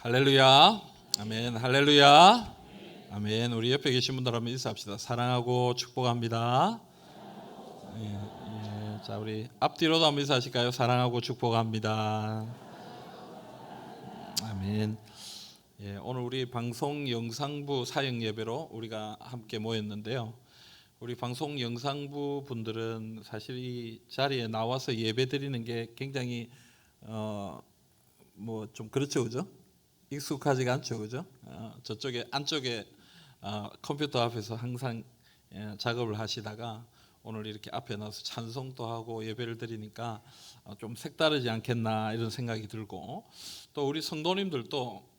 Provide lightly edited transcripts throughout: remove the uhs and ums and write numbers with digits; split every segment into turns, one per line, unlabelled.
할렐루야. 아멘. 할렐루야. 아멘. 우리 옆에 계신 분들 한번 인사합시다. 사랑하고 축복합니다. 자, 우리 앞뒤로도 한번 인사하실까요? 사랑하고 축복합니다. 아멘. 오늘 우리 방송 영상부 사역 예배로 우리가 함께 모였는데요. 우리 방송 영상부 분들은 사실 이 자리에 나와서 예배 드리는 게 굉장히 뭐 좀 그렇죠, 그죠? 익숙하지가 않죠, 그죠? 저쪽에 안쪽에 컴퓨터 앞에서 항상 작업을 하시다가 오늘 이렇게 앞에 나와서 찬송도 하고 예배를 드리니까 좀 색다르지 않겠나 이런 생각이 들고, 또 우리 성도님들도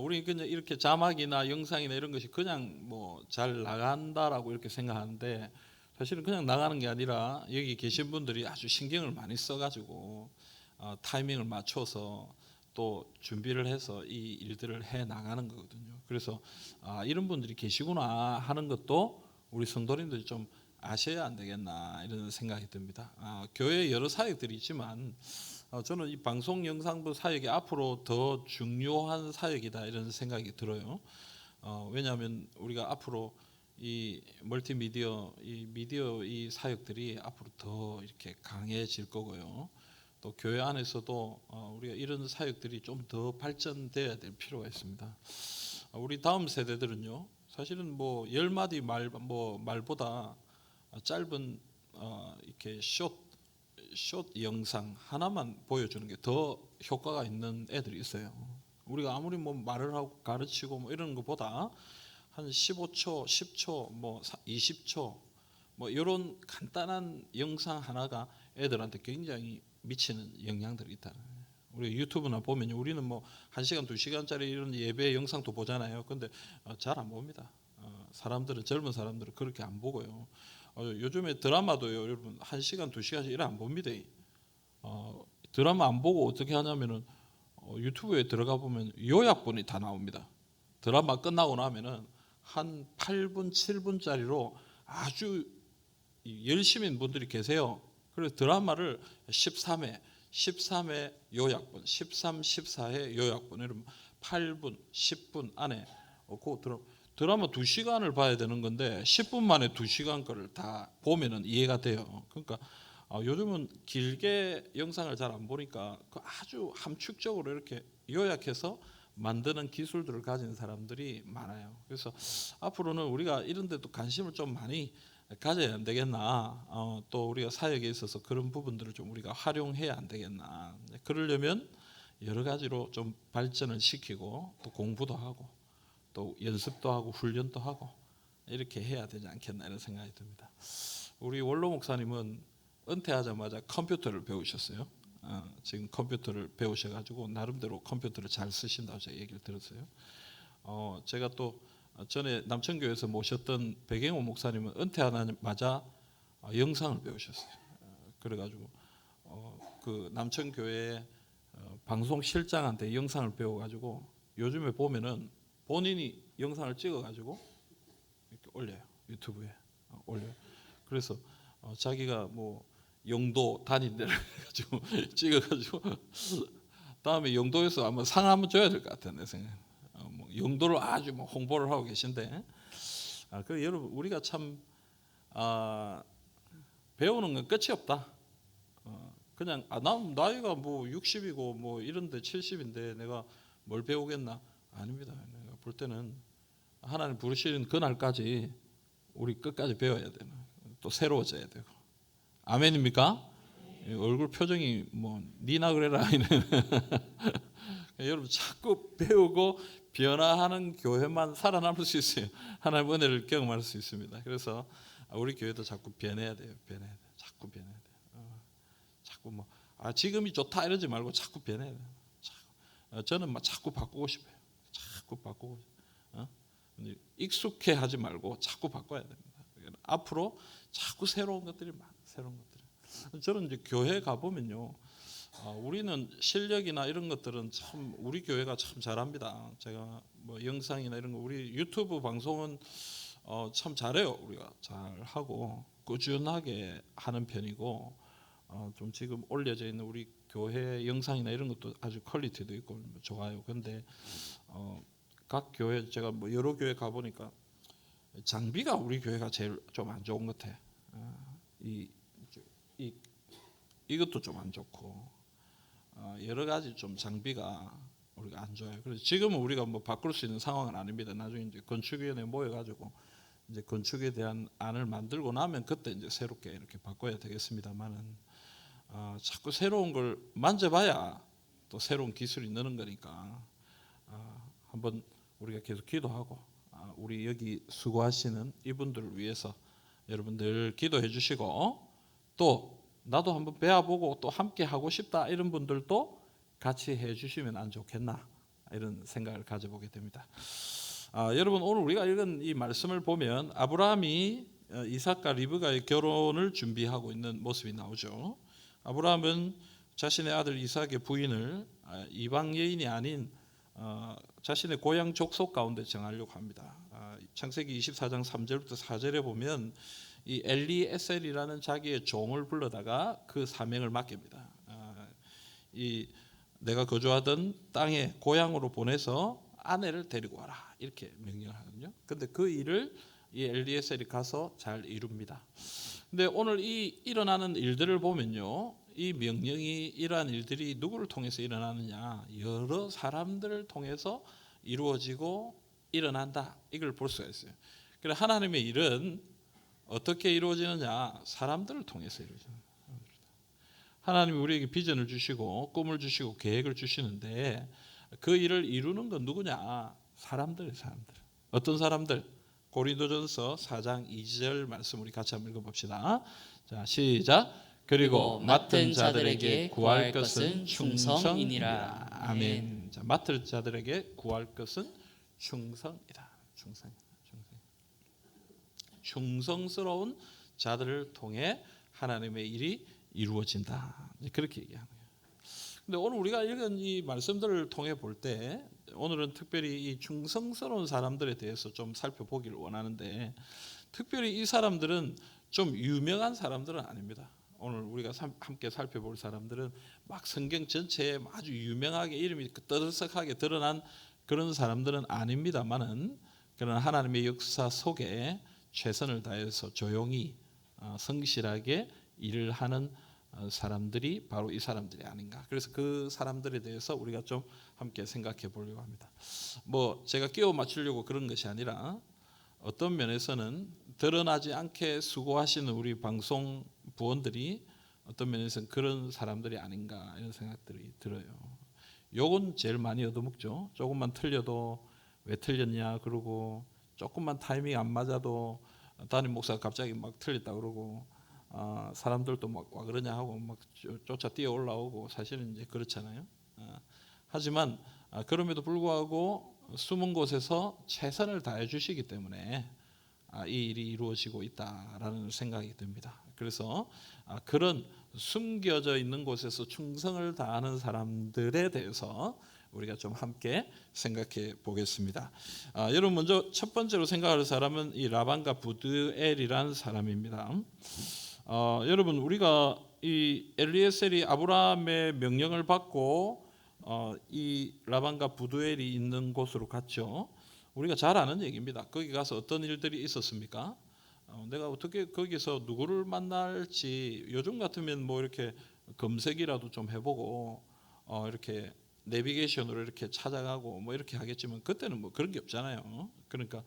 우리 그냥 이렇게 자막이나 영상이나 이런 것이 그냥 뭐 잘 나간다라고 이렇게 생각하는데, 사실은 그냥 나가는 게 아니라 여기 계신 분들이 아주 신경을 많이 써가지고 타이밍을 맞춰서 또 준비를 해서 이 일들을 해 나가는 거거든요. 그래서 이런 분들이 계시구나 하는 것도 우리 성도님들이 좀 아셔야 안 되겠나 이런 생각이 듭니다. 교회에 여러 사역들이 있지만 저는 이 방송 영상부 사역이 앞으로 더 중요한 사역이다 이런 생각이 들어요. 왜냐하면 우리가 앞으로 이 멀티미디어 이 사역들이 앞으로 더 이렇게 강해질 거고요. 또 교회 안에서도 우리가 이런 사역들이 좀 더 발전돼야 될 필요가 있습니다. 우리 다음 세대들은요, 사실은 뭐 10마디 말보다 짧은 이렇게 숏 영상 하나만 보여주는 게 더 효과가 있는 애들이 있어요. 우리가 아무리 뭐 말을 하고 가르치고 뭐 이런 것보다 한 15초, 10초, 뭐 20초 뭐 이런 간단한 영상 하나가 애들한테 굉장히 미치는 영향들이 있다. 우리 유튜브나 보면 우리는 뭐 1시간, 2시간짜리 이런 예배 영상도 보잖아요. 근데 잘 안 봅니다. 사람들은, 젊은 사람들은 그렇게 안 보고요. 요즘에 드라마도요, 여러분 1시간, 2시간씩 이래 안 봅니다. 드라마 안 보고 어떻게 하냐면은 유튜브에 들어가 보면 요약본이 다 나옵니다. 드라마 끝나고 나면은 한 8분, 7분짜리로 아주 열심인 분들이 계세요. 그래서 드라마를 13회 요약본, 13, 14회 요약본, 이러면 8분, 10분 안에 그 드라마 2시간을 봐야 되는 건데 10분 만에 2시간 거를 다 보면은 이해가 돼요. 그러니까 요즘은 길게 영상을 잘 안 보니까 아주 함축적으로 이렇게 요약해서 만드는 기술들을 가진 사람들이 많아요. 그래서 앞으로는 우리가 이런 데도 관심을 좀 많이 가져야 안 되겠나. 또 우리가 사역에 있어서 그런 부분들을 좀 우리가 활용해야 안 되겠나. 그러려면 여러 가지로 좀 발전을 시키고 또 공부도 하고 또 연습도 하고 훈련도 하고 이렇게 해야 되지 않겠나 이런 생각이 듭니다. 우리 원로 목사님은 은퇴하자마자 컴퓨터를 배우셨어요. 지금 컴퓨터를 배우셔가지고 나름대로 컴퓨터를 잘 쓰신다고 제가 얘기를 들었어요. 제가 또 전에 남천교회에서 모셨던 백영호 목사님은 은퇴하자마자 영상을 배우셨어요. 그래가지고 그 남천교회 방송 실장한테 영상을 배워가지고 요즘에 보면은 본인이 영상을 찍어가지고 이렇게 올려요. 유튜브에 올려요. 그래서 자기가 뭐 영도 다닌 데를 가지고 찍어가지고 다음에 영도에서 아마 상 한번 줘야 될 것 같아요, 내 생각에. 뭐 영도를 아주 뭐 홍보를 하고 계신데, 그 여러분 우리가 참 배우는 건 끝이 없다. 그냥 나이가 뭐 60이고 뭐 이런데 70인데 내가 뭘 배우겠나? 아닙니다. 내가 볼 때는 하나님 부르시는 그날까지 우리 끝까지 배워야 되는, 또 새로워져야 되고. 아멘입니까? 얼굴 표정이 뭐 니나 그래라 여러분 자꾸 배우고 변화하는 교회만 살아남을 수 있어요. 하나님의 은혜를 경험할 수 있습니다. 그래서 우리 교회도 자꾸 변해야 돼요. 자꾸 변해야 돼요. 자꾸 뭐 지금이 좋다 이러지 말고 자꾸 변해야 돼요. 저는 막 자꾸 바꾸고 싶어요. 자꾸 바꾸고 익숙해 하지 말고 자꾸 바꿔야 됩니다. 앞으로 자꾸 새로운 것들이 많아요. 새로운 것들. 저는 이제 교회 가 보면요, 우리는 실력이나 이런 것들은 참 우리 교회가 참 잘합니다. 제가 뭐 영상이나 이런 거 우리 유튜브 방송은 참 잘해요. 우리가 잘하고 꾸준하게 하는 편이고, 좀 지금 올려져 있는 우리 교회 영상이나 이런 것도 아주 퀄리티도 있고 좋아요. 근데 각 교회 제가 뭐 여러 교회 가 보니까 장비가 우리 교회가 제일 좀 안 좋은 것 같아. 이것도 좀 안 좋고 여러 가지 좀 장비가 우리가 안 좋아요. 그래서 지금은 우리가 뭐 바꿀 수 있는 상황은 아닙니다. 나중에 이제 건축위원회 모여가지고 이제 건축에 대한 안을 만들고 나면 그때 이제 새롭게 이렇게 바꿔야 되겠습니다만은 자꾸 새로운 걸 만져봐야 또 새로운 기술이 느는 거니까 한번 우리가 계속 기도하고 우리 여기 수고하시는 이분들을 위해서 여러분들 기도해 주시고 또 나도 한번 배워보고 또 함께 하고 싶다 이런 분들도 같이 해 주시면 안 좋겠나 이런 생각을 가져보게 됩니다. 여러분 오늘 우리가 읽은 이 말씀을 보면 아브라함이 이삭과 리브가의 결혼을 준비하고 있는 모습이 나오죠. 아브라함은 자신의 아들 이삭의 부인을 이방 여인이 아닌 자신의 고향 족속 가운데 정하려고 합니다. 창세기 24장 3절부터 4절에 보면 이 엘리에셀이라는 자기의 종을 불러다가 그 사명을 맡깁니다. 이 내가 거주하던 땅에 고향으로 보내서 아내를 데리고 와라 이렇게 명령을 하거든요. 근데 그 일을 이 엘리에셀이 가서 잘 이룹니다. 근데 오늘 이 일어나는 일들을 보면요, 이 명령이 이러한 일들이 누구를 통해서 일어나느냐, 여러 사람들을 통해서 이루어지고 일어난다 이걸 볼 수가 있어요. 그래서 하나님의 일은 어떻게 이루어지느냐, 사람들을 통해서 이루어집니다. 하나님이 우리에게 비전을 주시고 꿈을 주시고 계획을 주시는데 그 일을 이루는 건 누구냐? 사람들. 어떤 사람들? 고린도전서 4장 2절 말씀 우리 같이 한번 읽어봅시다. 자, 시작. 그리고 맡은 자들에게 구할 것은 충성이니라. 아멘. 자, 맡을 자들에게 구할 것은 충성이다. 충성스러운 자들을 통해 하나님의 일이 이루어진다. 그렇게 얘기하는 거예요. 근데 오늘 우리가 읽은 이 말씀들을 통해 볼 때 오늘은 특별히 이 충성스러운 사람들에 대해서 좀 살펴보기를 원하는데, 특별히 이 사람들은 좀 유명한 사람들은 아닙니다. 오늘 우리가 함께 살펴볼 사람들은 막 성경 전체에 아주 유명하게 이름이 떠들썩하게 드러난 그런 사람들은 아닙니다만은, 그러나 하나님의 역사 속에 최선을 다해서 조용히 성실하게 일을 하는 사람들이 바로 이 사람들이 아닌가. 그래서 그 사람들에 대해서 우리가 좀 함께 생각해 보려고 합니다. 뭐 제가 끼워 맞추려고 그런 것이 아니라 어떤 면에서는 드러나지 않게 수고하시는 우리 방송 부원들이 어떤 면에서는 그런 사람들이 아닌가 이런 생각들이 들어요. 요건 제일 많이 얻어먹죠. 조금만 틀려도 왜 틀렸냐 그러고, 조금만 타이밍 안 맞아도 담임 목사가 갑자기 막 틀렸다 그러고, 사람들도 막 와 그러냐 하고 막 쫓아 뛰어 올라오고, 사실은 이제 그렇잖아요. 하지만 그럼에도 불구하고 숨은 곳에서 최선을 다해 주시기 때문에 이 일이 이루어지고 있다라는 생각이 듭니다. 그래서 그런 숨겨져 있는 곳에서 충성을 다하는 사람들에 대해서 우리가 좀 함께 생각해 보겠습니다. 여러분 먼저 첫 번째로 생각할 사람은 이 라반과 부드엘이라는 사람입니다. 여러분 우리가 이 엘리에셀이 아브라함의 명령을 받고 이 라반과 부두엘이 있는 곳으로 갔죠. 우리가 잘 아는 얘기입니다. 거기 가서 어떤 일들이 있었습니까? 내가 어떻게 거기서 누구를 만날지, 요즘 같으면 뭐 이렇게 검색이라도 좀 해보고 이렇게 내비게이션으로 이렇게 찾아가고 뭐 이렇게 하겠지만, 그때는 뭐 그런 게 없잖아요. 그러니까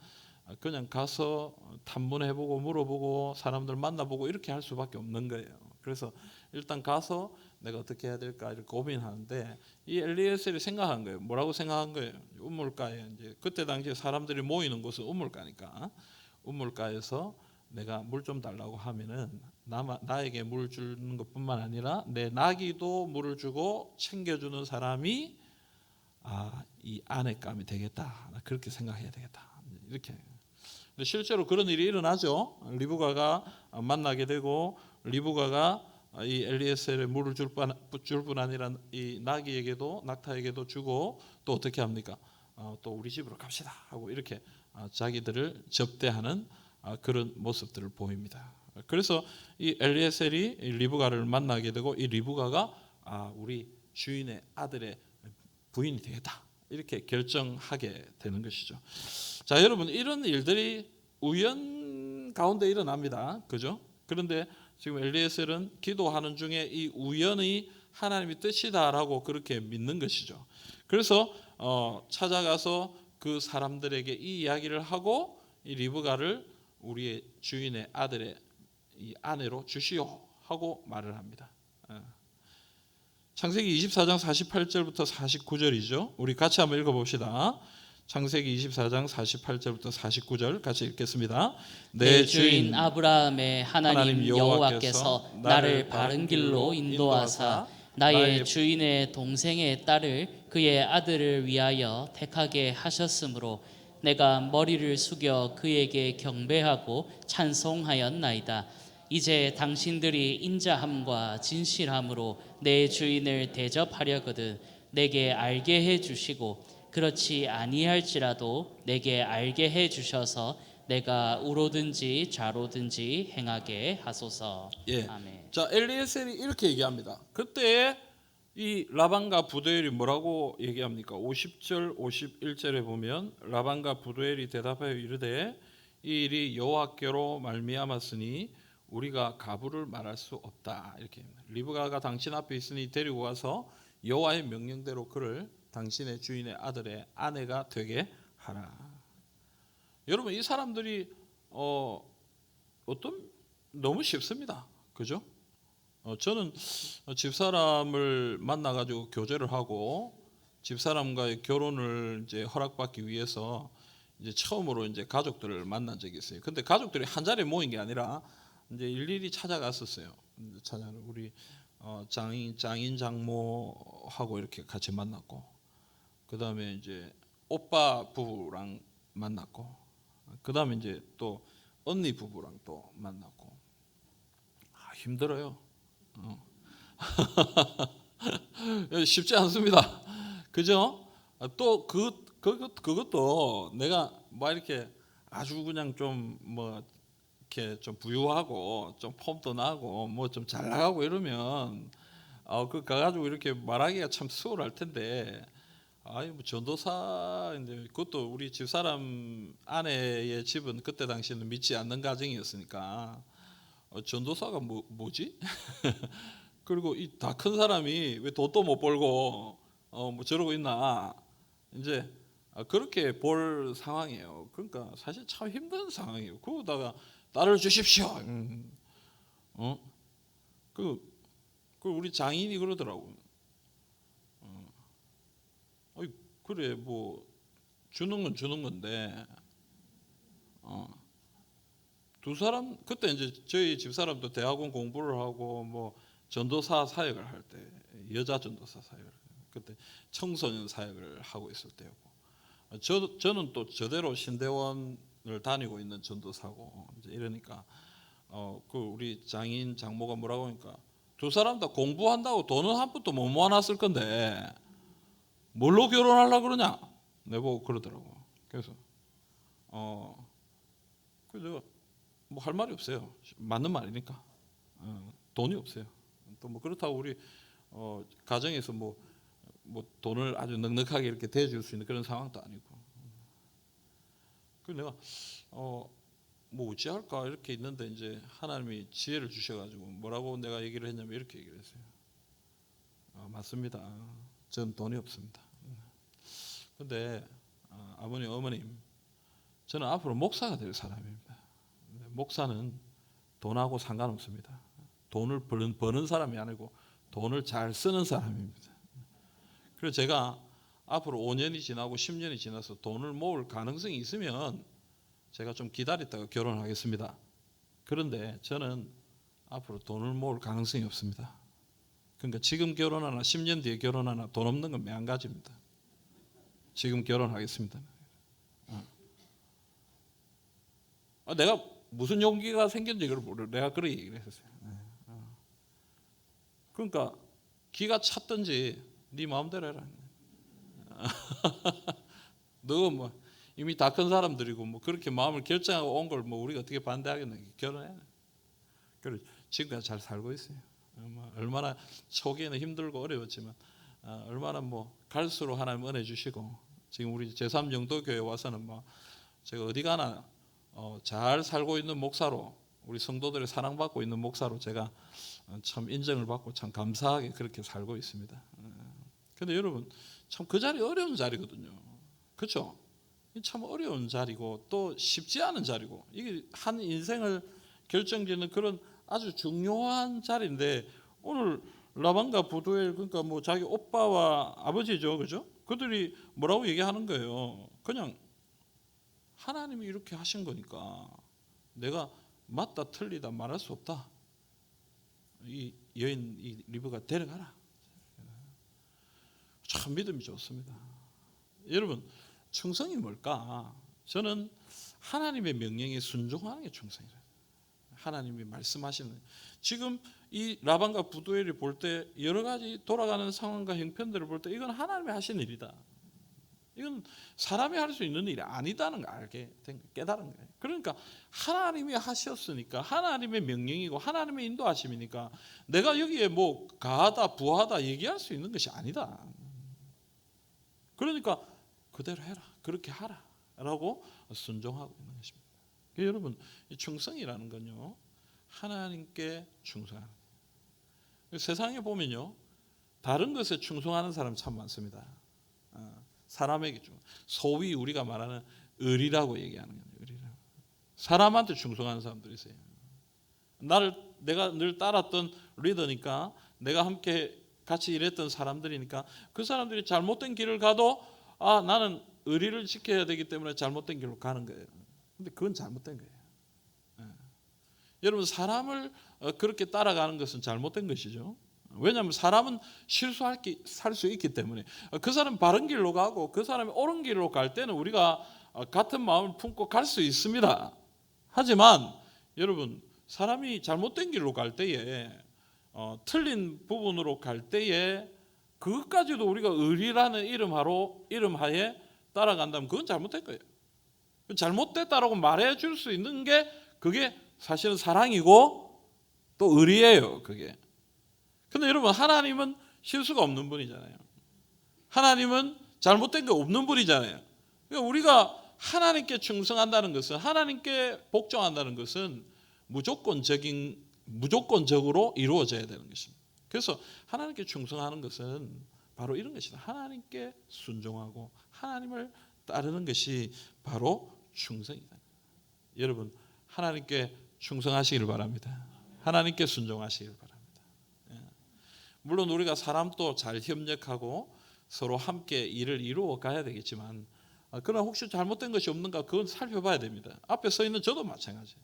그냥 가서 탐문해보고 물어보고 사람들 만나보고 이렇게 할 수밖에 없는 거예요. 그래서 일단 가서 내가 어떻게 해야 될까 이렇게 고민하는데, 이 엘리에셀이 생각한 거예요. 뭐라고 생각한 거예요? 우물가에, 이제 그때 당시에 사람들이 모이는 곳은 우물가니까, 우물가에서 내가 물 좀 달라고 하면은 나에게 물 주는 것뿐만 아니라 내 나귀도 물을 주고 챙겨주는 사람이 이 아내감이 되겠다. 그렇게 생각해야 되겠다. 이렇게. 근데 실제로 그런 일이 일어나죠. 리브가가 만나게 되고, 리브가가 이 엘리에셀에 물을 줄 뿐 아니라 이 나귀에게도 낙타에게도 주고, 또 어떻게 합니까? 또 우리 집으로 갑시다 하고 이렇게 자기들을 접대하는 그런 모습들을 보입니다. 그래서 이 엘리에셀이 리브가를 만나게 되고, 이 리브가가 우리 주인의 아들의 부인이 되겠다 이렇게 결정하게 되는 것이죠. 자, 여러분, 이런 일들이 우연 가운데 일어납니다. 그죠? 그런데 지금 엘리에셀은 기도하는 중에 이 우연이 하나님의 뜻이다라고 그렇게 믿는 것이죠. 그래서 찾아가서 그 사람들에게 이 이야기를 하고 이 리브가를 우리의 주인의 아들의 이 아내로 주시오 하고 말을 합니다. 창세기 24장 48절부터 49절이죠. 우리 같이 한번 읽어봅시다. 창세기 24장 48절부터 49절 같이 읽겠습니다.
내 주인 아브라함의 하나님 여호와께서 나를 바른 길로 인도하사 나의 주인의 동생의 딸을 그의 아들을 위하여 택하게 하셨으므로 내가 머리를 숙여 그에게 경배하고 찬송하였나이다. 이제 당신들이 인자함과 진실함으로 내 주인을 대접하려거든 내게 알게 해 주시고 그렇지 아니할지라도 내게 알게 해 주셔서 내가 우로든지 좌로든지 행하게 하소서.
예.
아멘.
자, 엘리에셀이 이렇게 얘기합니다. 그때 이 라반과 부두엘이 뭐라고 얘기합니까? 50절 51절에 보면 라반과 부두엘이 대답하여 이르되 이 일이 여호와께로 말미암았으니 우리가 가부를 말할 수 없다. 이렇게 리브가가 당신 앞에 있으니 데리고 가서 여호와의 명령대로 그를 당신의 주인의 아들의 아내가 되게 하라. 여러분, 이 사람들이 너무 쉽습니다. 그죠? 저는 집사람을 만나가지고 교제를 하고 집사람과의 결혼을 이제 허락받기 위해서 이제 처음으로 이제 가족들을 만난 적이 있어요. 근데 가족들이 한 자리에 모인 게 아니라 이제 일일이 찾아갔었어요. 우리 장인 장모하고 이렇게 같이 만났고, 그 다음에 이제 오빠 부부랑 만났고, 그 다음에 이제 또 언니 부부랑 또 만났고. 힘들어요. 쉽지 않습니다. 그죠? 또 그것도 내가 뭐 이렇게 아주 그냥 좀 뭐 이렇게 좀 부유하고 좀 폼도 나고 뭐 좀 잘 나가고 이러면 그 가가지고 이렇게 말하기가 참 수월할 텐데, 뭐 전도사인데 그것도 우리 집사람 아내의 집은 그때 당시에는 믿지 않는 가정이었으니까 전도사가 뭐지? 그리고 이 다 큰 사람이 왜 돈도 못 벌고 뭐 저러고 있나, 이제 그렇게 볼 상황이에요. 그러니까 사실 참 힘든 상황이에요. 그러다가 딸을 주십시오. 그 우리 장인이 그러더라고. 그래 뭐 주는 건 주는 건데 두 사람 그때 이제 저희 집사람도 대학원 공부를 하고 뭐 전도사 사역을 할 때, 여자 전도사 사역을 그때 청소년 사역을 하고 있을 때였고, 저는 또 저대로 신대원을 다니고 있는 전도사고 이제 이러니까 그 우리 장인 장모가 뭐라고 하니까 두 사람 다 공부한다고 돈은 한 푼도 못 모아놨을 건데 뭘로 결혼하려고 그러냐 내보고 그러더라고. 그래서 내가 뭐 할 말이 없어요. 맞는 말이니까. 돈이 없어요. 또 뭐 그렇다고 우리 가정에서 뭐 돈을 아주 넉넉하게 이렇게 대줄 수 있는 그런 상황도 아니고. 그래서 내가 뭐 어찌할까 이렇게 있는데 이제 하나님이 지혜를 주셔가지고 뭐라고 내가 얘기를 했냐면 이렇게 얘기를 했어요. 맞습니다. 전 돈이 없습니다. 근데 아버님 어머님, 저는 앞으로 목사가 될 사람입니다. 목사는 돈하고 상관없습니다. 돈을 버는 사람이 아니고 돈을 잘 쓰는 사람입니다. 그래서 제가 앞으로 5년이 지나고 10년이 지나서 돈을 모을 가능성이 있으면 제가 좀 기다렸다가 결혼하겠습니다. 그런데 저는 앞으로 돈을 모을 가능성이 없습니다. 그러니까 지금 결혼하나 10년 뒤에 결혼하나 돈 없는 건 매한가지입니다. 지금 결혼하겠습니다. 내가 무슨 용기가 생겼는지 모르. 내가 그렇게 얘기를 했었어요. 그러니까 기가 찼든지 네 마음대로 해라. 너 뭐 이미 다 큰 사람들이고 뭐 그렇게 마음을 결정하고 온 걸 뭐 우리가 어떻게 반대하겠나. 결혼해. 그래 지금까지 잘 살고 있어요. 얼마나 초기에는 힘들고 어려웠지만 얼마나 갈수록 하나님 은혜 주시고 지금 우리 제3영도교회 와서는 제가 어디 가나 잘 살고 있는 목사로 우리 성도들의 사랑받고 있는 목사로 제가 참 인정을 받고 참 감사하게 그렇게 살고 있습니다. 근데 여러분 참 그 자리 어려운 자리거든요. 그렇죠? 참 어려운 자리고 또 쉽지 않은 자리고 이게 한 인생을 결정짓는 그런 아주 중요한 자리인데 오늘 라반과 부두엘 그러니까 자기 오빠와 아버지죠, 그죠? 그들이 뭐라고 얘기하는 거예요? 그냥 하나님이 이렇게 하신 거니까 내가 맞다 틀리다 말할 수 없다. 이 여인 이 리브가 데려가라. 참 믿음이 좋습니다. 여러분 충성이 뭘까? 저는 하나님의 명령에 순종하는 게 충성이에요. 하나님이 말씀하시는 지금 이 라반과 부두엘이 볼 때 여러 가지 돌아가는 상황과 형편들을 볼 때 이건 하나님이 하신 일이다. 이건 사람이 할 수 있는 일이 아니다는 걸 알게 깨달은 거예요. 그러니까 하나님이 하셨으니까 하나님의 명령이고 하나님의 인도하심이니까 내가 여기에 가하다 부하다 얘기할 수 있는 것이 아니다. 그러니까 그대로 해라, 그렇게 하라 라고 순종하고 있는 것입니다. 여러분 이 충성이라는 건요 하나님께 충성하는 거예요. 세상에 보면요 다른 것에 충성하는 사람 참 많습니다. 사람에게 소위 우리가 말하는 의리라고 얘기하는 거예요. 의리라고. 사람한테 충성하는 사람들이 있어요. 내가 늘 따랐던 리더니까 내가 함께 같이 일했던 사람들이니까 그 사람들이 잘못된 길을 가도 나는 의리를 지켜야 되기 때문에 잘못된 길로 가는 거예요. 근데 그건 잘못된 거예요. 여러분 사람을 그렇게 따라가는 것은 잘못된 것이죠. 왜냐하면 사람은 살 수 있기 때문에 그 사람이 바른 길로 가고 그 사람이 옳은 길로 갈 때는 우리가 같은 마음을 품고 갈 수 있습니다. 하지만 여러분 사람이 잘못된 길로 갈 때에 틀린 부분으로 갈 때에 그것까지도 우리가 의리라는 이름하에 따라간다면 그건 잘못된 거예요. 잘못됐다라고 말해 줄 수 있는 게 그게 사실은 사랑이고 또 의리예요. 그게. 근데 여러분 하나님은 실수가 없는 분이잖아요. 하나님은 잘못된 게 없는 분이잖아요. 그러니까 우리가 하나님께 충성한다는 것은 하나님께 복종한다는 것은 무조건적으로 이루어져야 되는 것입니다. 그래서 하나님께 충성하는 것은 바로 이런 것이다. 하나님께 순종하고 하나님을 따르는 것이 바로 충성이다. 여러분 하나님께 충성하시기를 바랍니다. 하나님께 순종하시기를 바랍니다. 물론 우리가 사람도 잘 협력하고 서로 함께 일을 이루어 가야 되겠지만 그러나 혹시 잘못된 것이 없는가 그건 살펴봐야 됩니다. 앞에 서 있는 저도 마찬가지예요.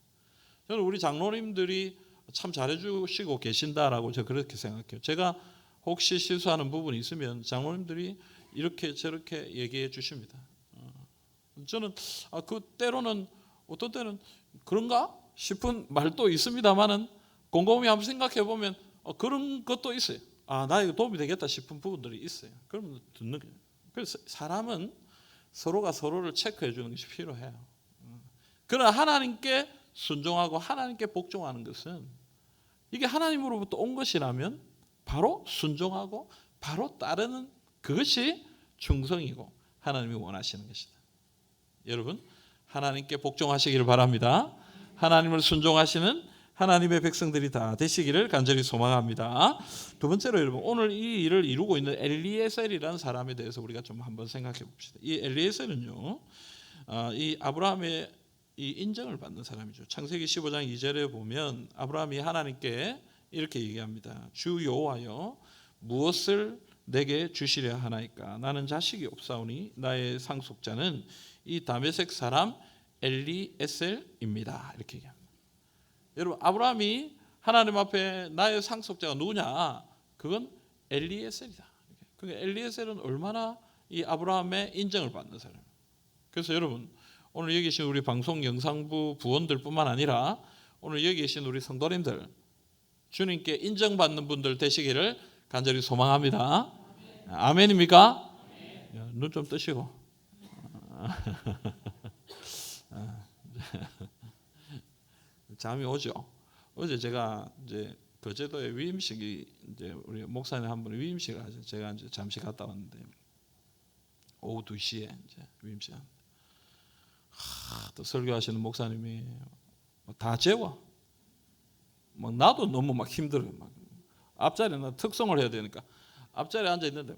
저는 우리 장로님들이 참 잘해주시고 계신다라고 저 그렇게 생각해요. 제가 혹시 실수하는 부분이 있으면 장로님들이 이렇게 저렇게 얘기해 주십니다. 저는 때로는 어떤 때는 그런가 싶은 말도 있습니다만은 곰곰이 한번 생각해 보면 그런 것도 있어요. 나에게 도움이 되겠다 싶은 부분들이 있어요. 그러면 듣는 거예요. 그래서 사람은 서로가 서로를 체크해 주는 것이 필요해요. 그러나 하나님께 순종하고 하나님께 복종하는 것은 이게 하나님으로부터 온 것이라면 바로 순종하고 바로 따르는 그것이 충성이고 하나님이 원하시는 것이다. 여러분 하나님께 복종하시기를 바랍니다. 하나님을 순종하시는 하나님의 백성들이 다 되시기를 간절히 소망합니다. 두 번째로 여러분 오늘 이 일을 이루고 있는 엘리에셀이라는 사람에 대해서 우리가 좀 한번 생각해 봅시다. 이 엘리에셀은요 이 아브라함의 이 인정을 받는 사람이죠. 창세기 15장 2절에 보면 아브라함이 하나님께 이렇게 얘기합니다. 주 여호와여 무엇을 내게 주시려 하나이까? 나는 자식이 없사오니 나의 상속자는 이 다메섹 사람 엘리에셀입니다. 이렇게 얘기합니다. 여러분 아브라함이 하나님 앞에 나의 상속자가 누구냐? 그건 엘리에셀이다. 그러니까 엘리에셀은 얼마나 이 아브라함의 인정을 받는 사람이에요. 그래서 여러분 오늘 여기 계신 우리 방송 영상부 부원들뿐만 아니라 오늘 여기 계신 우리 성도님들 주님께 인정받는 분들 되시기를 간절히 소망합니다. 아멘입니까? 눈 좀 뜨시고. 잠이 오죠. 어제 제가 이제 거제도에 위임식이 이제 우리 목사님 한 분이 위임식을 하죠. 제가 이제 잠시 갔다 왔는데 오후 2시에 이제 위임식. 또 설교하시는 목사님이 다 재워. 막 나도 너무 막 힘들어요. 막 앞자리에 나 특송을 해야 되니까 앞자리에 앉아 있는데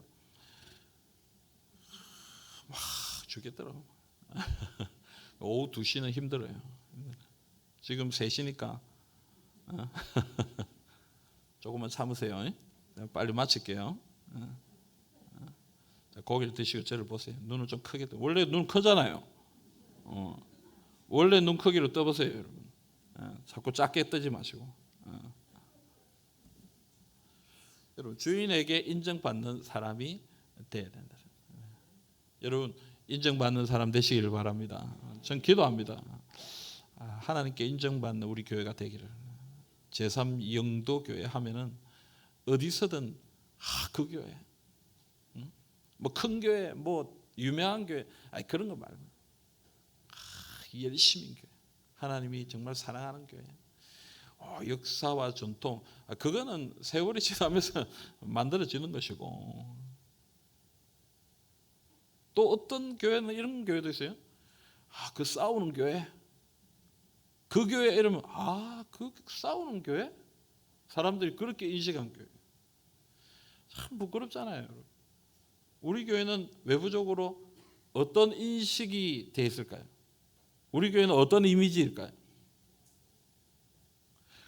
막 죽겠더라고. 오후 2시는 힘들어요. 지금 3시니까 조금만 참으세요. 빨리 마칠게요. 고기를 드시고 저를 보세요. 눈을 좀 크게 떠. 원래 눈 크잖아요. 원래 눈 크기로 떠보세요, 여러분. 자꾸 작게 뜨지 마시고. 여러분, 주인에게 인정받는 사람이 돼야 된다. 여러분, 인정받는 사람 되시기를 바랍니다. 전 기도합니다. 하나님께 인정받는 우리 교회가 되기를. 제3영도교회 하면은 어디서든 그 교회, 뭐 큰 교회, 뭐 유명한 교회, 그런 거 말고 열심인 교회, 하나님이 정말 사랑하는 교회, 역사와 전통, 그거는 세월이 지나면서 만들어지는 것이고, 또 어떤 교회는 이런 교회도 있어요. 그 싸우는 교회, 그 교회 이러면 그 싸우는 교회? 사람들이 그렇게 인식한 교회. 참 부끄럽잖아요. 우리 교회는 외부적으로 어떤 인식이 돼 있을까요? 우리 교회는 어떤 이미지일까요?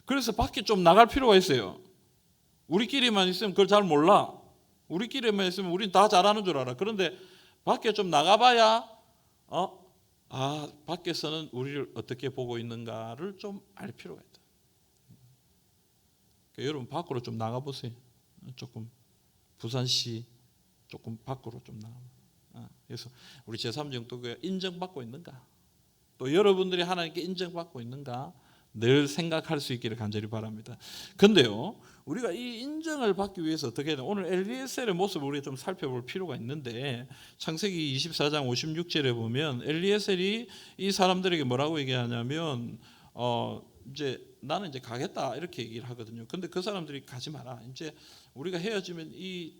그래서 밖에 좀 나갈 필요가 있어요. 우리끼리만 있으면 그걸 잘 몰라. 우리끼리만 있으면 우린 다 잘하는 줄 알아. 그런데 밖에 좀 나가봐야 밖에서는 우리를 어떻게 보고 있는가를 좀 알 필요가 있다. 그러니까 여러분 밖으로 좀 나가보세요. 조금 부산시 조금 밖으로 좀 나가. 그래서 우리 제3영도교회 인정받고 있는가? 또 여러분들이 하나님께 인정받고 있는가? 늘 생각할 수 있기를 간절히 바랍니다. 근데요, 우리가 이 인정을 받기 위해서 어떻게 해야 되나? 오늘 엘리에셀의 모습을 우리가 좀 살펴볼 필요가 있는데, 창세기 24장 56절에 보면 엘리에셀이 이 사람들에게 뭐라고 얘기하냐면 이제 나는 이제 가겠다 이렇게 얘기를 하거든요. 근데 그 사람들이 가지 마라. 이제 우리가 헤어지면 이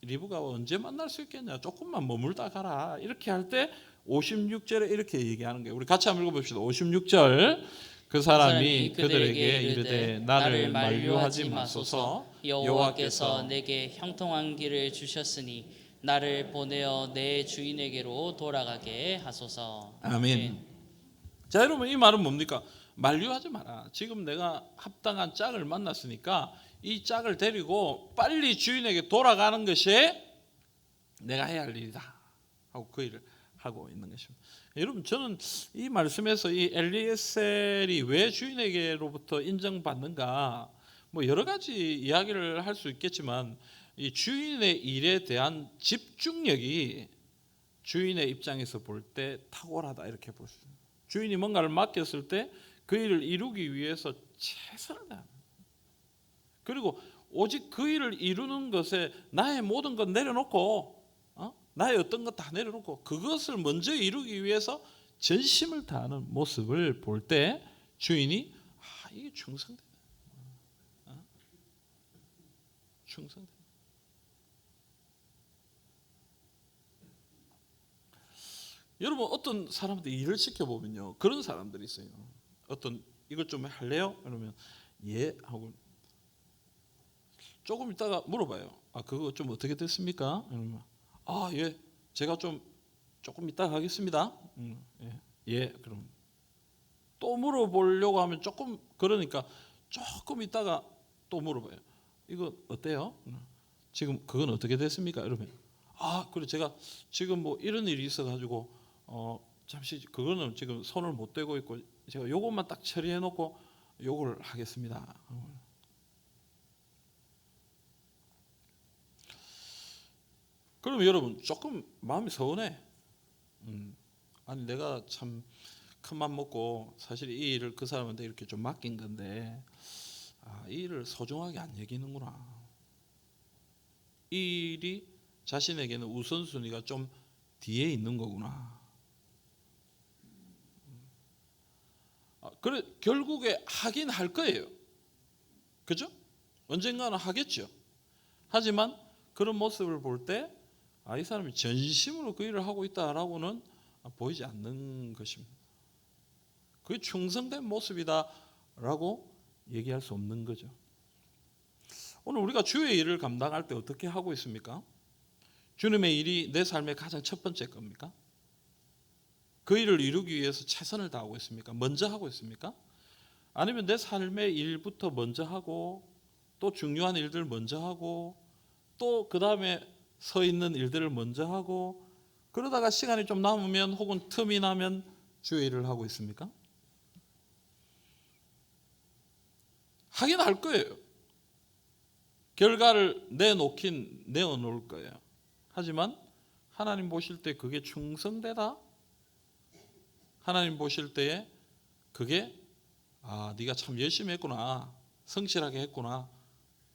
리브가 언제 만날 수 있겠냐? 조금만 머물다 가라. 이렇게 할 때 56절에 이렇게 얘기하는 거예요. 우리 같이 한번 읽어봅시다. 56절. 그 사람이 그들에게 이르되 나를 만류하지 마소서.
여호와께서 내게 형통한 길을 주셨으니 나를 보내어 내 주인에게로 돌아가게 하소서.
아멘. 자, 여러분 이 말은 뭡니까? 만류하지 마라. 지금 내가 합당한 짝을 만났으니까 이 짝을 데리고 빨리 주인에게 돌아가는 것이 내가 해야 할 일이다 하고 그 일을 하고 있는 것입니다. 여러분 저는 이 말씀에서 이 엘리에셀이 왜 주인에게로부터 인정받는가, 뭐 여러 가지 이야기를 할 수 있겠지만 이 주인의 일에 대한 집중력이 주인의 입장에서 볼 때 탁월하다 이렇게 볼 수 있습니다. 주인이 뭔가를 맡겼을 때 그 일을 이루기 위해서 최선을 다합니다. 그리고 오직 그 일을 이루는 것에 나의 모든 것 내려놓고 나의 어떤 것 다 내려놓고 그것을 먼저 이루기 위해서 전심을 다하는 모습을 볼 때 주인이 이게 충성되다. 충성되다. 여러분 어떤 사람들 일을 시켜보면요 그런 사람들이 있어요. 어떤 이걸 좀 할래요? 그러면 예 하고 조금 있다가 물어봐요. 그거 좀 어떻게 됐습니까? 그러면 예 제가 조금 이따가 하겠습니다. 예 그럼 또 물어보려고 하면 조금 그러니까 조금 있다가 또 물어봐요. 이거 어때요? 지금 그건 어떻게 됐습니까? 이러면 그래 제가 지금 뭐 이런 일이 있어가지고 잠시 그거는 지금 손을 못 대고 있고 제가 요것만 딱 처리해 놓고 요걸 하겠습니다. 그럼 여러분 조금 마음이 서운해. 아니 내가 참 큰 맘 먹고 사실 이 일을 그 사람한테 이렇게 좀 맡긴 건데 이 일을 소중하게 안 여기는구나. 이 일이 자신에게는 우선순위가 좀 뒤에 있는 거구나. 그래 결국에 하긴 할 거예요. 그죠? 언젠가는 하겠죠. 하지만 그런 모습을 볼 때 이 사람이 전심으로 그 일을 하고 있다라고는 보이지 않는 것입니다. 그게 충성된 모습이다라고 얘기할 수 없는 거죠. 오늘 우리가 주의 일을 감당할 때 어떻게 하고 있습니까? 주님의 일이 내 삶의 가장 첫 번째 겁니까? 그 일을 이루기 위해서 최선을 다하고 있습니까? 먼저 하고 있습니까? 아니면 내 삶의 일부터 먼저 하고 또 중요한 일들 먼저 하고 또 그 다음에 서 있는 일들을 먼저 하고 그러다가 시간이 좀 남으면 혹은 틈이 나면 주의 일을 하고 있습니까? 하긴 할 거예요. 결과를 내어놓을 거예요. 하지만 하나님 보실 때 그게 충성되다? 하나님 보실 때에 그게 네가 참 열심히 했구나, 성실하게 했구나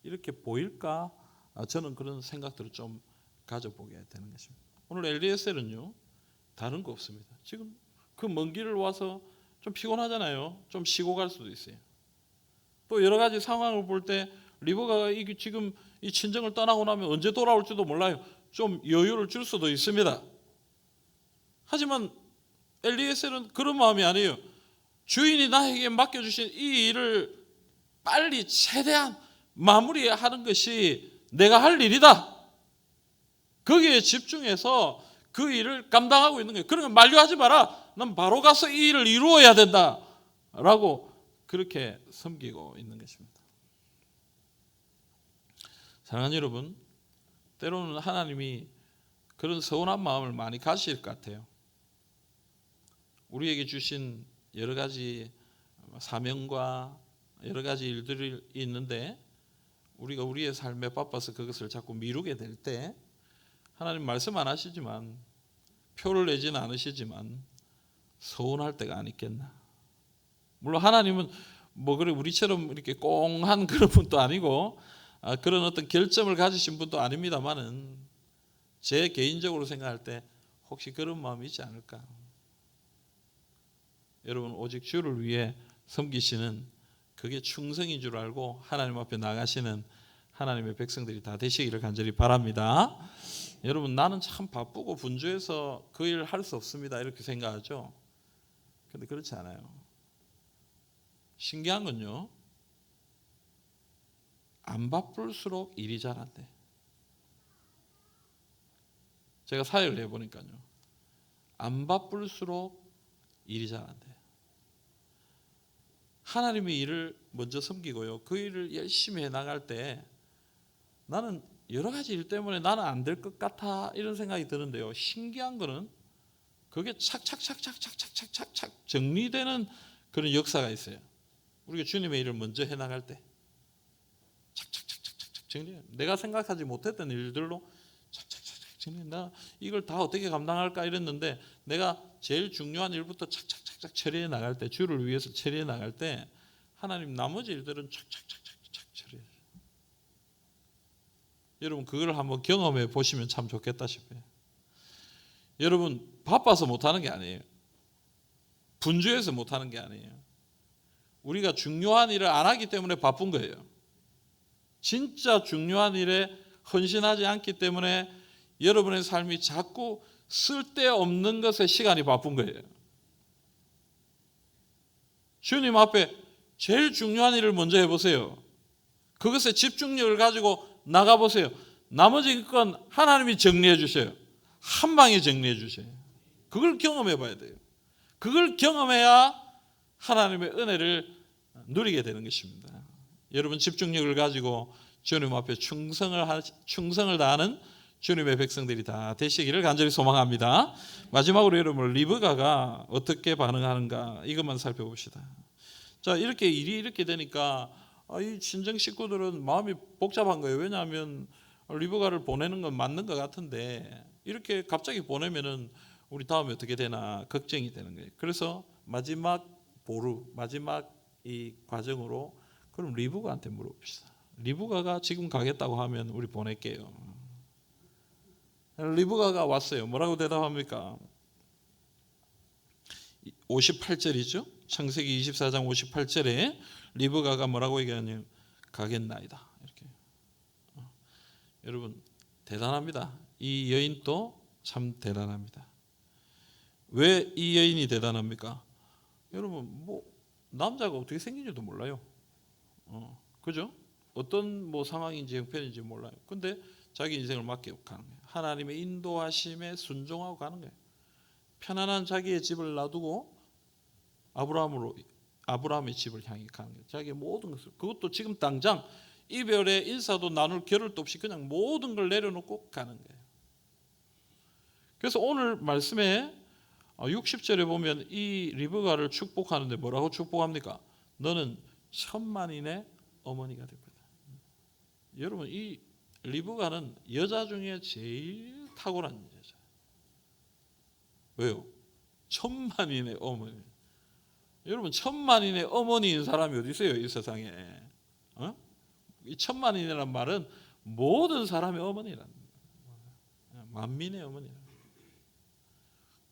이렇게 보일까? 저는 그런 생각들을 좀 가져보게 되는 것입니다. 오늘 엘리에셀은요 다른 거 없습니다. 지금 그 먼 길을 와서 좀 피곤하잖아요. 좀 쉬고 갈 수도 있어요. 또 여러 가지 상황을 볼 때 리브가가 지금 이 친정을 떠나고 나면 언제 돌아올지도 몰라요. 좀 여유를 줄 수도 있습니다. 하지만 엘리에셀은 그런 마음이 아니에요. 주인이 나에게 맡겨주신 이 일을 빨리 최대한 마무리하는 것이 내가 할 일이다. 거기에 집중해서 그 일을 감당하고 있는 거예요. 그러니까 만류하지 마라. 난 바로 가서 이 일을 이루어야 된다. 라고 그렇게 섬기고 있는 것입니다. 사랑하는 여러분, 때로는 하나님이 그런 서운한 마음을 많이 가질 것 같아요. 우리에게 주신 여러 가지 사명과 여러 가지 일들이 있는데 우리가 우리의 삶에 바빠서 그것을 자꾸 미루게 될 때 하나님 말씀 안 하시지만 표를 내지는 않으시지만 서운할 때가 아니겠나. 물론 하나님은 뭐 그래 우리처럼 이렇게 꽁한 그런 분도 아니고 그런 어떤 결점을 가지신 분도 아닙니다만은 제 개인적으로 생각할 때 혹시 그런 마음이 있지 않을까. 여러분 오직 주를 위해 섬기시는 그게 충성인 줄 알고 하나님 앞에 나가시는 하나님의 백성들이 다 되시기를 간절히 바랍니다. 여러분 나는 참 바쁘고 분주해서 그 일을 할 수 없습니다 이렇게 생각하죠. 그런데 그렇지 않아요. 신기한 건요, 안 바쁠수록 일이 잘 안 돼. 제가 사회를 해보니까요, 안 바쁠수록 일이 잘 안 돼. 하나님의 일을 먼저 섬기고요, 그 일을 열심히 해나갈 때 나는 여러 가지 일 때문에 나는 안 될 것 같아 이런 생각이 드는데요, 신기한 거는 그게 착착착착착착착착 정리되는 그런 역사가 있어요. 우리가 주님의 일을 먼저 해나갈 때 착착착착착 정리. 내가 생각하지 못했던 일들로 착착착착 정리. 나 이걸 다 어떻게 감당할까 이랬는데 내가 제일 중요한 일부터 착착착착 처리해 나갈 때, 주를 위해서 처리해 나갈 때 하나님 나머지 일들은 착착착착착 처리해. 여러분 그걸 한번 경험해 보시면 참 좋겠다 싶어요. 여러분 바빠서 못하는 게 아니에요. 분주해서 못하는 게 아니에요. 우리가 중요한 일을 안 하기 때문에 바쁜 거예요. 진짜 중요한 일에 헌신하지 않기 때문에 여러분의 삶이 자꾸 쓸데없는 것에 시간이 바쁜 거예요. 주님 앞에 제일 중요한 일을 먼저 해보세요. 그것에 집중력을 가지고 나가보세요. 나머지 건 하나님이 정리해 주셔요. 한 방에 정리해 주셔요. 그걸 경험해 봐야 돼요. 그걸 경험해야 하나님의 은혜를 누리게 되는 것입니다. 여러분 집중력을 가지고 주님 앞에 충성을 다하는 주님의 백성들이 다 되시기를 간절히 소망합니다. 마지막으로 여러분 리브가가 어떻게 반응하는가 이것만 살펴봅시다. 자, 이렇게 일이 이렇게 되니까 이 친정 식구들은 마음이 복잡한 거예요. 왜냐하면 리브가를 보내는 건 맞는 것 같은데 이렇게 갑자기 보내면은 우리 다음에 어떻게 되나 걱정이 되는 거예요. 그래서 마지막 이 과정으로 그럼 리브가한테 물어봅시다. 리브가가 지금 가겠다고 하면 우리 보낼게요. 리브가가 왔어요. 뭐라고 대답합니까? 58절이죠. 창세기 24장 58절에 리브가가 뭐라고 얘기하냐면 가겠나이다. 이렇게. 여러분 대단합니다. 이 여인도 참 대단합니다. 왜 이 여인이 대단합니까? 여러분 뭐 남자가 어떻게 생긴지도 몰라요. 그죠? 어떤 뭐 상황인지 형편인지 몰라요. 근데 자기 인생을 맡기고 가는 거예요. 하나님의 인도하심에 순종하고 가는 거예요. 편안한 자기의 집을 놔두고 아브라함의 집을 향해 가는 거예요. 자기의 모든 것을, 그것도 지금 당장 이별의 인사도 나눌 겨를도 없이 그냥 모든 걸 내려놓고 가는 거예요. 그래서 오늘 말씀에 60절에 보면 이 리브가를 축복하는데 뭐라고 축복합니까? 너는 천만인의 어머니가 될 거다. 여러분 이 리브가는 여자 중에 제일 탁월한 여자. 왜요? 천만인의 어머니. 여러분 천만인의 어머니인 사람이 어디 있어요 이 세상에? 이 천만인이라는 말은 모든 사람의 어머니라는 거예요. 만민의 어머니라는 거예요.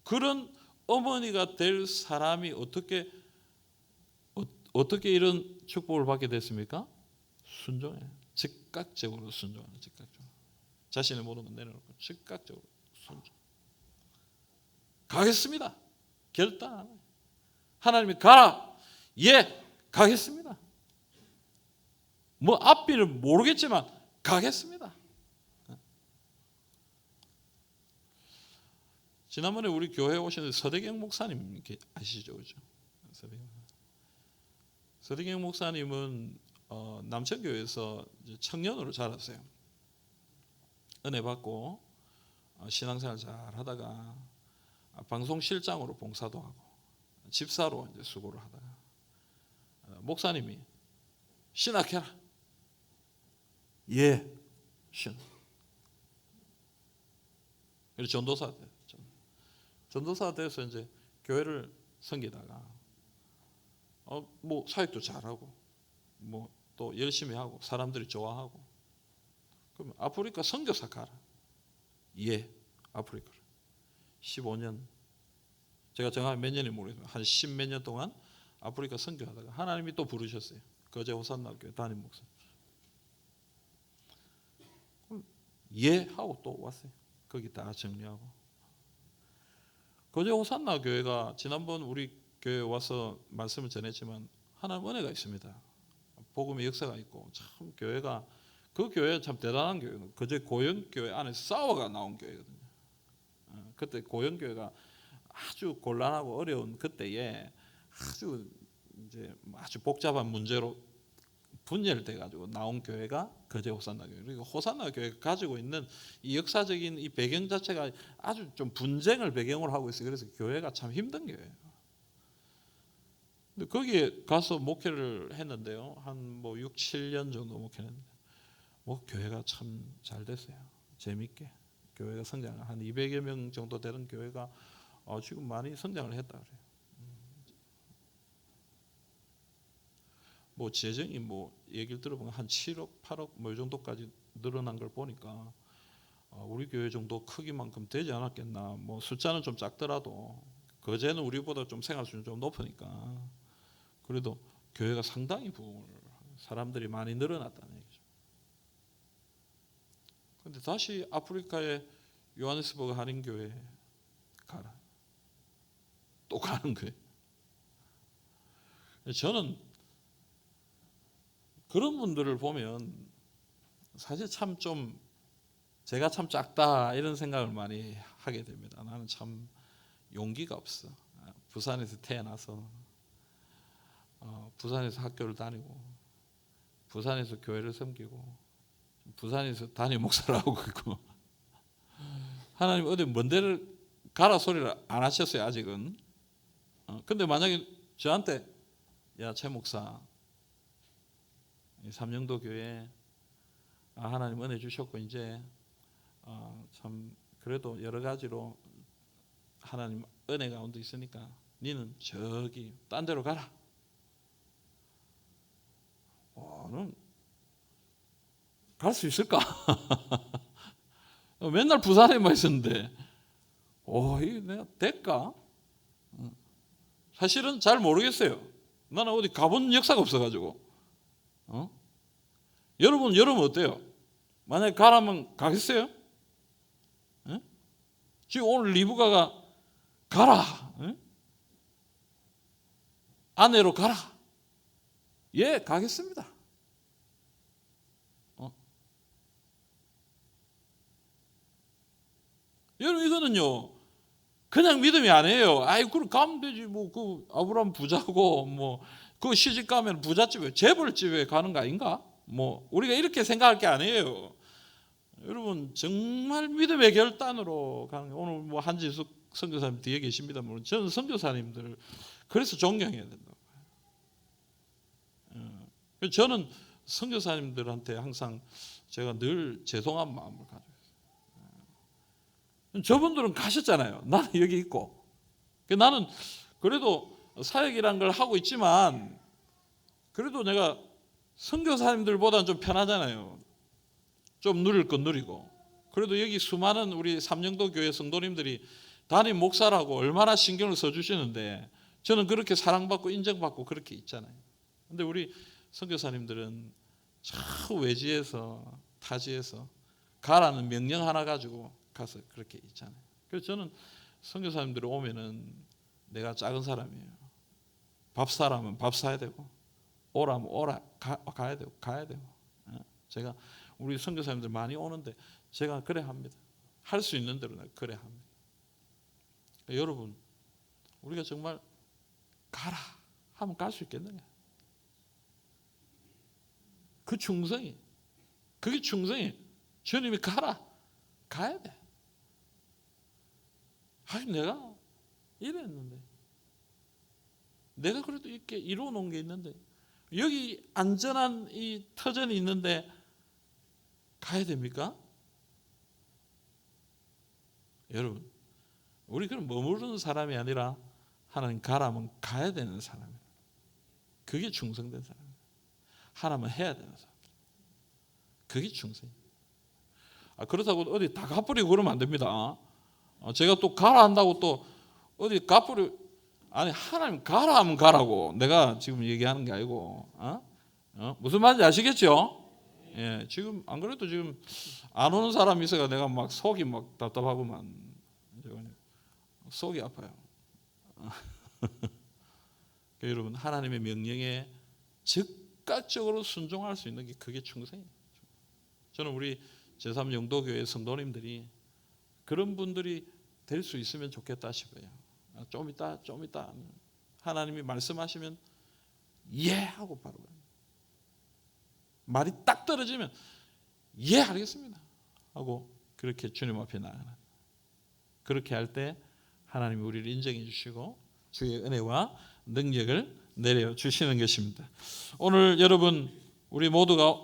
그런 어머니가 될 사람이 어떻게 이런 축복을 받게 됐습니까? 순종해. 즉각적으로 순종하는. 즉각적으로 자신의 모든 걸 내려놓고 즉각적으로 순종. 가겠습니다. 결단. 하나님이 가라. 예, 가겠습니다. 뭐 앞뒤를 모르겠지만 가겠습니다. 지난번에 우리 교회에 오신 서대경 목사님 아시죠? 그죠? 서대경 목사님은 남천교회에서 청년으로 자랐어요. 은혜 받고 신앙생활 잘 하다가 방송실장으로 봉사도 하고 집사로 이제 수고를 하다가 목사님이 신학해라. 예, 신. 그래서 전도사 때. 전도사 돼서 이제 교회를 섬기다가 뭐 사역도 잘하고 뭐 또 열심히 하고 사람들이 좋아하고 그러면 아프리카 선교사 가라. 예, 아프리카를 15년 제가 정확히 몇 년이 모르겠어요. 한 10몇 년 동안 아프리카 선교하다가 하나님이 또 부르셨어요. 거제 호산나 교회 담임 목사. 예 하고 또 왔어요. 거기 다 정리하고. 거제 호산나 교회가 지난번 우리 교회에 와서 말씀을 전했지만 하나님 은혜가 있습니다. 복음의 역사가 있고 참 교회가 그 교회 참 대단한 교회거든요. 거제 고영교회 안에 싸워가 나온 교회거든요. 그때 고영교회가 아주 곤란하고 어려운 그때에 아주 복잡한 문제로 분열돼 가지고 나온 교회가 거제 호산나 교회. 그리고 호산나 교회가 가지고 있는 이 역사적인 이 배경 자체가 아주 좀 분쟁을 배경으로 하고 있어요. 그래서 교회가 참 힘든 교회예요. 근데 거기에 가서 목회를 했는데요. 한 뭐 6, 7년 정도 목회했는데 뭐 교회가 참 잘 됐어요. 재밌게 교회가 성장을 한 200여 명 정도 되는 교회가 지금 많이 성장을 했다 그래요. 뭐 재정이 뭐 얘기를 들어보면 한 7억, 8억 뭐 이 정도까지 늘어난 걸 보니까 우리 교회 정도 크기만큼 되지 않았겠나. 뭐 숫자는 좀 작더라도 거제는 우리보다 좀 생활 수준이 좀 높으니까 그래도 교회가 상당히 부흥을 사람들이 많이 늘어났다는 얘기죠. 그런데 다시 아프리카의 요하네스버그 한인교회 가라. 또 가는 거예요. 저는 그런 분들을 보면 사실 참 좀 제가 참 작다 이런 생각을 많이 하게 됩니다. 나는 참 용기가 없어. 부산에서 태어나서 부산에서 학교를 다니고 부산에서 교회를 섬기고 부산에서 담임 목사를 하고 있고 하나님 어디 먼 데를 가라 소리를 안 하셨어요 아직은. 근데 만약에 저한테 야 최 목사 삼영도 교회 하나님 은혜 주셨고 이제 참 그래도 여러 가지로 하나님 은혜 가운데 있으니까 니는 저기 딴 데로 가라. 는 갈 수 있을까? 맨날 부산에만 있었는데 이게 내가 될까? 사실은 잘 모르겠어요. 나는 어디 가본 역사가 없어가지고 여러분 어때요? 만약에 가라면 가겠어요? 예? 지금 오늘 리브가가 가라. 예? 아내로 가라. 예, 가겠습니다. 여러분 이거는요 그냥 믿음이 아니에요. 아이 그럼 가면 되지 뭐 그 아브라함 부자고 뭐 그 시집 가면 부잣집에 재벌집에 가는 거 아닌가? 뭐 우리가 이렇게 생각할 게 아니에요. 여러분 정말 믿음의 결단으로 가는 거. 오늘 뭐 한지숙 선교사님 뒤에 계십니다만 저는 선교사님들을 그래서 존경해야 된다고. 저는 선교사님들한테 항상 제가 늘 죄송한 마음을 가져요. 저분들은 가셨잖아요. 나는 여기 있고. 나는 그래도 사역이란 걸 하고 있지만 그래도 내가 선교사님들보다는 좀 편하잖아요. 좀 누릴 건 누리고. 그래도 여기 수많은 우리 삼영도 교회 성도님들이 담임 목사라고 얼마나 신경을 써주시는데 저는 그렇게 사랑받고 인정받고 그렇게 있잖아요. 근데 우리 선교사님들은 저 외지에서 타지에서 가라는 명령 하나 가지고 가서 그렇게 있잖아요. 그래서 저는 선교사님들 오면은 내가 작은 사람이에요. 밥 사라면 밥 사야 되고 오라면 가야 되고 제가 우리 선교사님들 많이 오는데 제가 그래 합니다. 할 수 있는 대로 내가 그래 합니다. 그러니까 여러분 우리가 정말 가라 하면 갈 수 있겠느냐? 그 충성이 그게 충성이 주님이 가라 가야 돼. 아니 내가 이랬는데 내가 그래도 이렇게 이루어 놓은 게 있는데 여기 안전한 이 터전이 있는데 가야 됩니까? 여러분 우리 그럼 머무르는 사람이 아니라 하나님 가라면 가야 되는 사람이에요. 그게 충성된 사람이에요. 하나면 해야 되는 사람. 그게 충성이에요. 그렇다고 어디 다 갚으려고 그러면 안 됩니다. 제가 또 가라 한다고 또 어디 갚으려 아니 하나님 가라 하면 가라고 내가 지금 얘기하는 게 아니고 무슨 말인지 아시겠죠? 예, 지금 안 그래도 지금 안 오는 사람이 있어가 내가 막 속이 막 답답하고만 속이 아파요. 여러분 하나님의 명령에 즉각적으로 순종할 수 있는 게 그게 충성이에요. 저는 우리 제3영도교회 성도님들이 그런 분들이 될 수 있으면 좋겠다 싶어요. 좀 이따 하나님이 말씀하시면 예 하고 바로 말이 딱 떨어지면 예 알겠습니다 하고 그렇게 주님 앞에 나가는 그렇게 할 때 하나님이 우리를 인정해 주시고 주의 은혜와 능력을 내려주시는 것입니다. 오늘 여러분 우리 모두가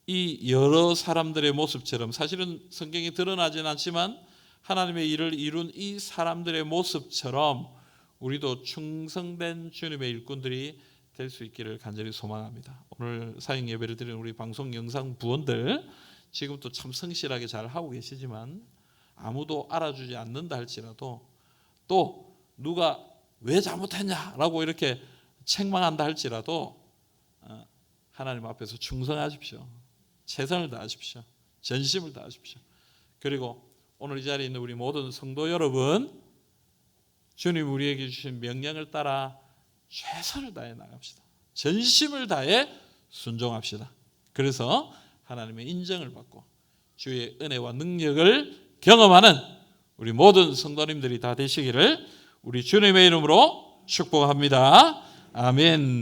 이 여러 사람들의 모습처럼 사실은 성경이 드러나진 않지만 하나님의 일을 이룬 이 사람들의 모습처럼 우리도 충성된 주님의 일꾼들이 될 수 있기를 간절히 소망합니다. 오늘 사역 예배를 드리는 우리 방송 영상 부원들 지금도 참 성실하게 잘 하고 계시지만 아무도 알아주지 않는다 할지라도 또 누가 왜 잘못했냐라고 이렇게 책망한다 할지라도 하나님 앞에서 충성하십시오. 최선을 다하십시오. 전심을 다하십시오. 그리고 오늘 이 자리에 있는 우리 모든 성도 여러분 주님 우리에게 주신 명령을 따라 최선을 다해 나갑시다. 전심을 다해 순종합시다. 그래서 하나님의 인정을 받고 주의 은혜와 능력을 경험하는 우리 모든 성도님들이 다 되시기를 우리 주님의 이름으로 축복합니다. 아멘.